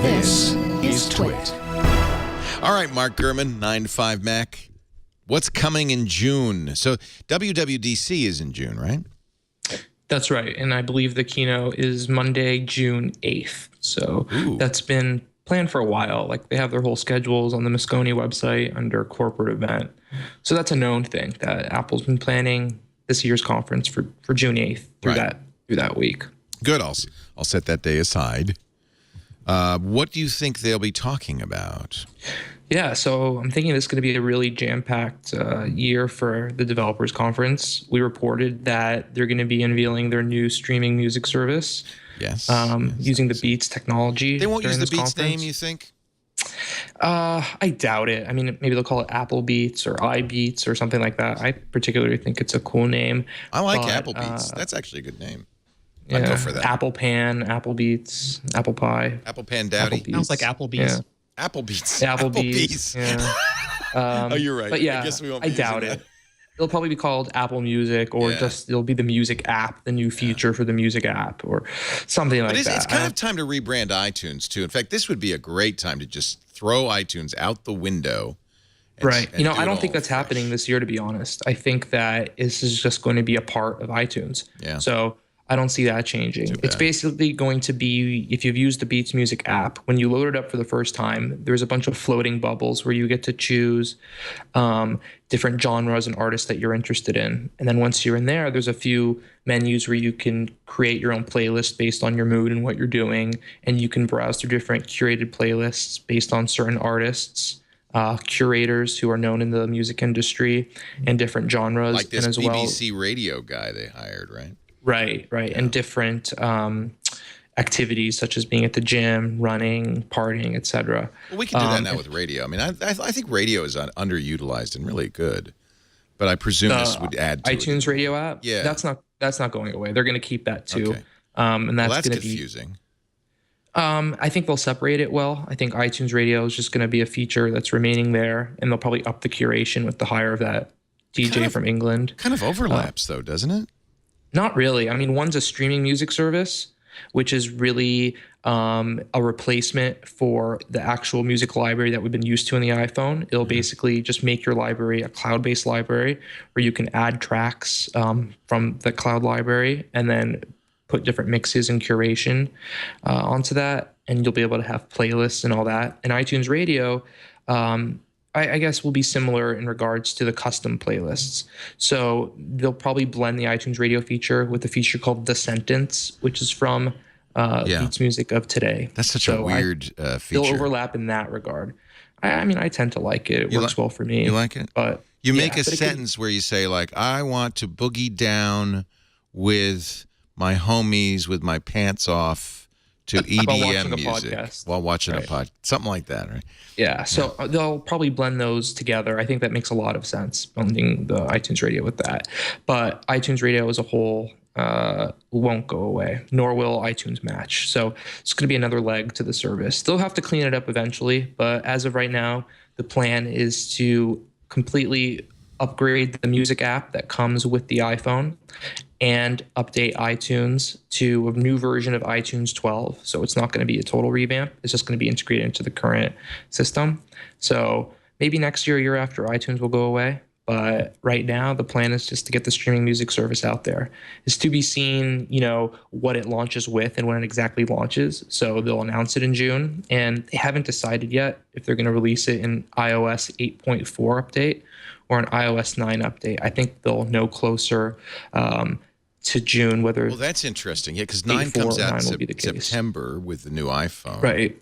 This is TWiT. All right, Mark Gurman, 9 to 5 Mac. What's coming in June? So WWDC is in June, right? That's right. And I believe the keynote is Monday, June 8th. So That's been planned for a while. Like, they have their whole schedules on the Moscone website under corporate event. So that's a known thing that Apple's been planning this year's conference for June 8th through that week. Good. I'll set that day aside. What do you think they'll be talking about? Yeah, so I'm thinking this is going to be a really jam-packed year for the developers conference. We reported that they're going to be unveiling their new streaming music service. Yes. Using the Beats technology. They won't use the Beats conference. name, you think? I doubt it. I mean, maybe they'll call it Apple Beats or iBeats or something like that. I particularly think it's a cool name. I like Apple Beats. That's actually a good name. I'd go for that. Apple Pan, Apple Beats, Apple Pie. Apple Pan Dowdy. Sounds like Applebee's. Yeah. Applebee's. Applebee's. Yeah. Oh, you're right. But yeah, I guess we won't be doubt using it. It'll probably be called Apple Music, or just it'll be the Music app, the new feature for the Music app, or something like that. It's kind of time to rebrand iTunes too. In fact, this would be a great time to just throw iTunes out the window. Right. You know, I don't think that's happening this year, to be honest. I think that this is just going to be a part of iTunes. Yeah. So I don't see that changing. It's basically going to be, if you've used the Beats Music app, when you load it up for the first time, there's a bunch of floating bubbles where you get to choose different genres and artists that you're interested in. And then once you're in there, there's a few menus where you can create your own playlist based on your mood and what you're doing. And you can browse through different curated playlists based on certain artists, curators who are known in the music industry, and different genres. Like this and as BBC radio guy they hired, right? Right. Yeah. And different activities such as being at the gym, running, partying, etc. Well, we can do that now with radio. I mean, I think radio is underutilized and really good, but I presume this would add to iTunes radio app. Yeah, that's not going away. They're going to keep that too, okay. And that's going to be confusing. I think they'll separate it well. I think iTunes radio is just going to be a feature that's remaining there, and they'll probably up the curation with the hire of that DJ from England. Kind of overlaps though, doesn't it? Not really. I mean, one's a streaming music service, which is really a replacement for the actual music library that we've been used to in the iPhone. It'll basically just make your library a cloud-based library where you can add tracks from the cloud library and then put different mixes and curation onto that, and you'll be able to have playlists and all that. And iTunes Radio, I guess, will be similar in regards to the custom playlists. So they'll probably blend the iTunes Radio feature with a feature called The Sentence, which is from Beats Music of today. That's such a weird feature. They'll overlap in that regard. I mean, I tend to like it. It works well for me. You like it? But you make a sentence where you say, like, I want to boogie down with my homies with my pants off to EDM music while watching a podcast, something like that, right? Yeah, so they'll probably blend those together. I think that makes a lot of sense, blending the iTunes Radio with that. But iTunes Radio as a whole won't go away, nor will iTunes Match. So it's going to be another leg to the service. They'll have to clean it up eventually, but as of right now, the plan is to completely upgrade the music app that comes with the iPhone and update iTunes to a new version of iTunes 12. So it's not going to be a total revamp. It's just going to be integrated into the current system. So maybe next year after, iTunes will go away. But right now, the plan is just to get the streaming music service out there. It's to be seen, what it launches with and when it exactly launches. So they'll announce it in June, and they haven't decided yet if they're going to release it in iOS 8.4 update or an iOS 9 update. I think they'll know closer to June whether. Well, that's interesting. Yeah, because 9 comes out in September with the new iPhone. Right.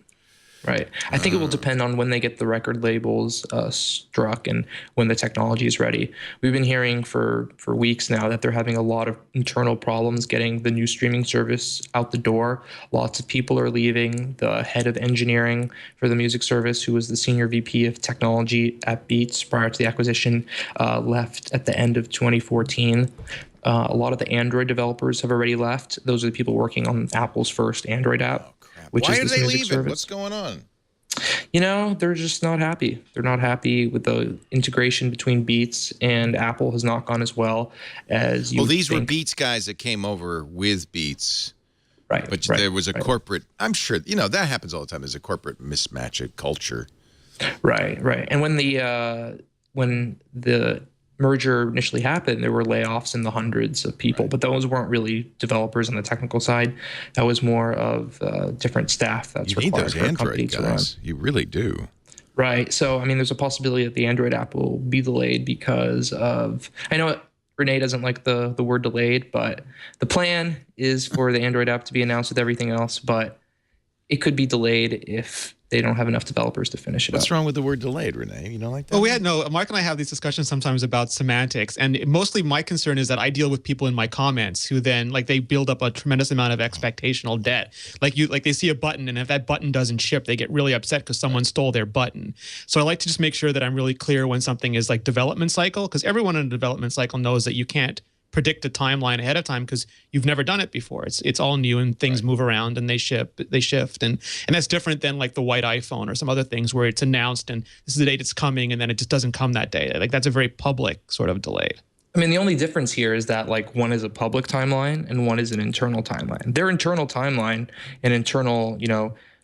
I think it will depend on when they get the record labels struck and when the technology is ready. We've been hearing for weeks now that they're having a lot of internal problems getting the new streaming service out the door. Lots of people are leaving. The head of engineering for the music service, who was the senior VP of technology at Beats prior to the acquisition, left at the end of 2014. A lot of the Android developers have already left. Those are the people working on Apple's first Android app. Why are they leaving? What's going on? They're just not happy. They're not happy with the integration between Beats and Apple has not gone as well as you. Well, these were Beats guys that came over with Beats Right. But there was a corporate, I'm sure, that happens all the time. There's a corporate mismatch of culture. Right. And when the merger initially happened, there were layoffs in the hundreds of people, but those weren't really developers on the technical side. That was more of different staff that's required for a company to run. You really do. Right. So, I mean, there's a possibility that the Android app will be delayed because of, I know Rene doesn't like the word delayed, but the plan is for the Android app to be announced with everything else, but it could be delayed if they don't have enough developers to finish it What's wrong with the word delayed, Rene? You don't like that? Well, Mark and I have these discussions sometimes about semantics, and mostly my concern is that I deal with people in my comments who then they build up a tremendous amount of expectational debt. Like they see a button, and if that button doesn't ship, they get really upset because someone stole their button. So I like to just make sure that I'm really clear when something is development cycle, because everyone in a development cycle knows that you can't predict a timeline ahead of time because you've never done it before. It's all new, and things move around and they shift, and that's different than the white iPhone or some other things where it's announced and this is the date it's coming, and then it just doesn't come that day. That's a very public sort of delay. I mean, the only difference here is that one is a public timeline and one is an internal timeline. Their internal timeline and internal,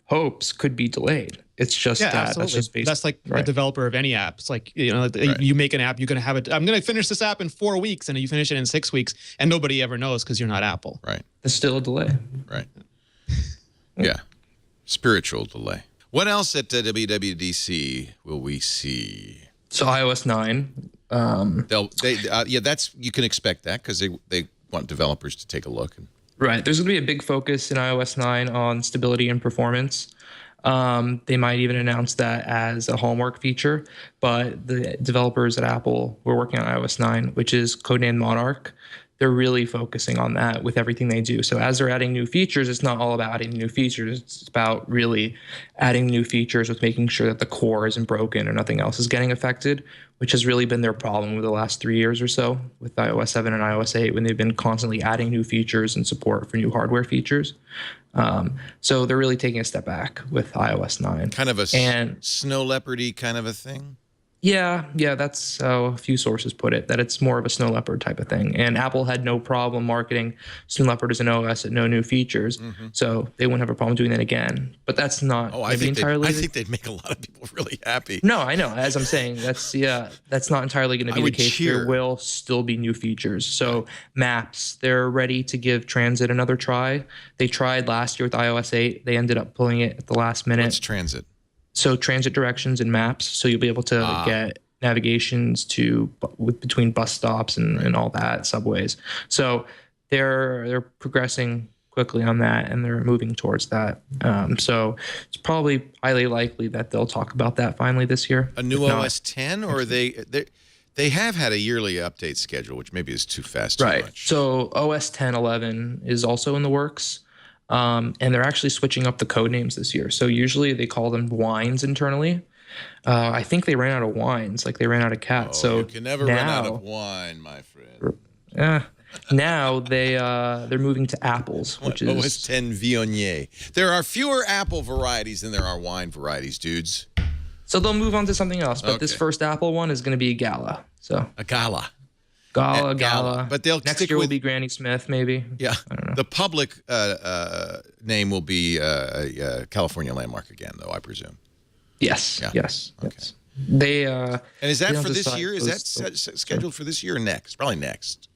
hopes could be delayed. It's just absolutely. That's a developer of any app. It's you make an app, you're going to have it. I'm going to finish this app in 4 weeks, and you finish it in 6 weeks, and nobody ever knows because you're not Apple. Right. It's still a delay. Right. Yeah. Spiritual delay. What else at WWDC will we see? So iOS 9. That's, you can expect that because they want developers to take a look. Right. There's going to be a big focus in iOS 9 on stability and performance. They might even announce that as a hallmark feature, but the developers at Apple who are working on iOS 9, which is codenamed Monarch, they're really focusing on that with everything they do. So as they're adding new features, it's not all about adding new features. It's about really adding new features with making sure that the core isn't broken or nothing else is getting affected, which has really been their problem over the last 3 years or so with iOS 7 and iOS 8 when they've been constantly adding new features and support for new hardware features. So they're really taking a step back with iOS 9. Kind of a snow leopardy kind of a thing? Yeah, that's how a few sources put it, that it's more of a snow leopard type of thing. And Apple had no problem marketing snow leopard as an OS at no new features, so they wouldn't have a problem doing that again. But that's not entirely. I think they'd make a lot of people really happy. No, I know. As I'm saying, that's not entirely going to be the case. There will still be new features. So Maps, they're ready to give Transit another try. They tried last year with iOS 8. They ended up pulling it at the last minute. What's Transit? So transit directions and maps. So you'll be able to get navigations between bus stops and all that, subways. So they're progressing quickly on that, and they're moving towards that. So it's probably highly likely that they'll talk about that finally this year. A new OS 10, or they have had a yearly update schedule, which maybe is too fast. Too much. So OS 10 11 is also in the works. And they're actually switching up the code names this year. So usually they call them wines internally. I think they ran out of wines, like they ran out of cats. So you can never run out of wine, my friend. Now they're moving to apples, which is OS 10 Viognier. There are fewer apple varieties than there are wine varieties, dudes. So they'll move on to something else. But this first Apple one is going to be a Gala. So a Gala. Gala. But they'll next year will be Granny Smith, maybe. Yeah. I don't know. The public name will be California Landmark again, though, I presume. Yes. Yeah. Yes. Okay. Yes. They and is that for this year? Is that scheduled for this year or next? Probably next.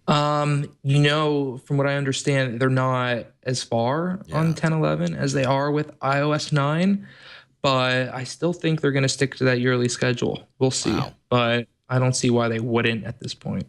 From what I understand, they're not as far on 10.11 as they are with iOS 9, but I still think they're going to stick to that yearly schedule. We'll see. Wow. But I don't see why they wouldn't at this point.